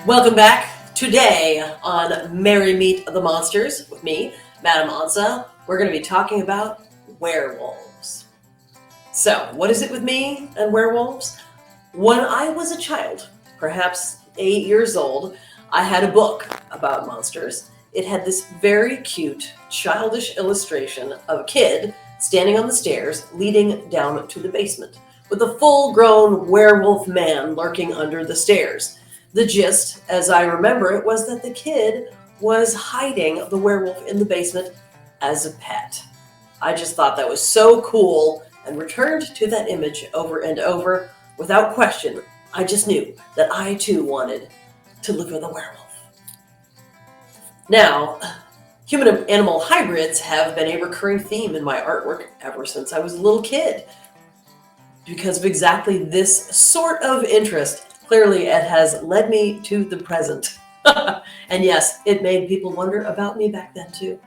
Welcome back. Today on Merry Meet the Monsters with me, Madam Ansa, we're going to be talking about werewolves. So, what is it with me and werewolves? When I was a child, perhaps 8 years old, I had a book about monsters. It had this very cute, childish illustration of a kid standing on the stairs leading down to the basement, with a full-grown werewolf man lurking under the stairs. The gist, as I remember it, was that the kid was hiding the werewolf in the basement as a pet. I just thought that was so cool and returned to that image over and over. Without question, I just knew that I too wanted to live with a werewolf. Now, human and animal hybrids have been a recurring theme in my artwork ever since I was a little kid. Because of exactly this sort of interest, clearly it has led me to the present. And yes, it made people wonder about me back then too.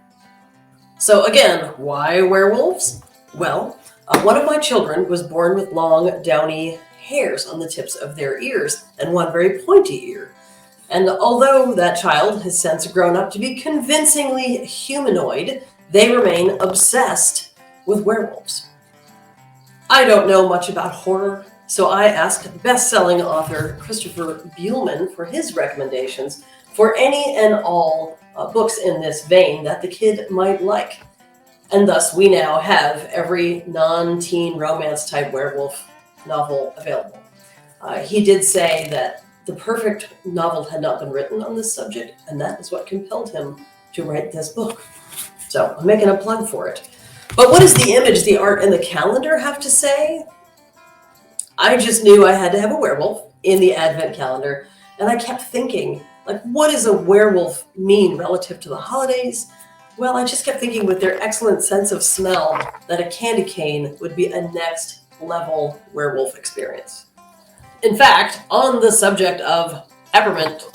So again, why werewolves? Well, one of my children was born with long, downy hairs on the tips of their ears and one very pointy ear. And although that child has since grown up to be convincingly humanoid, they remain obsessed with werewolves. I don't know much about horror, so I asked best-selling author Christopher Buehlman for his recommendations for any and all books in this vein that the kid might like. And thus, we now have every non-teen romance-type werewolf novel available. He did say that the perfect novel had not been written on this subject, and that is what compelled him to write this book. So I'm making a plug for it. But what does the image, the art, and the calendar have to say? I just knew I had to have a werewolf in the Advent calendar, and I kept thinking, what does a werewolf mean relative to the holidays? Well, I just kept thinking with their excellent sense of smell that a candy cane would be a next level werewolf experience. In fact, on the subject of peppermint,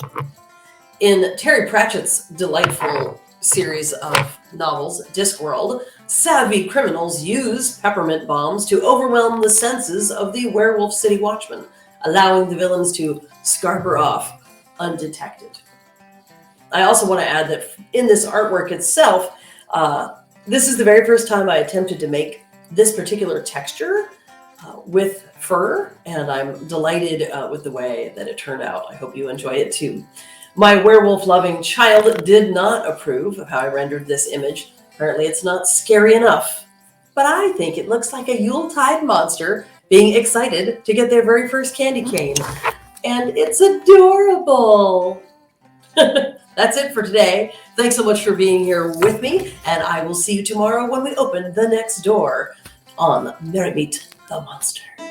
in Terry Pratchett's delightful series of novels, Discworld, savvy criminals use peppermint bombs to overwhelm the senses of the werewolf city watchman, allowing the villains to scarper off undetected. I also want to add that in this artwork itself, this is the very first time I attempted to make this particular texture with fur, and I'm delighted with the way that it turned out. I hope you enjoy it too. My werewolf-loving child did not approve of how I rendered this image. Apparently it's not scary enough, but I think it looks like a Yuletide monster being excited to get their very first candy cane. And it's adorable. That's it for today. Thanks so much for being here with me, and I will see you tomorrow when we open the next door on Merry Meet the Monsters.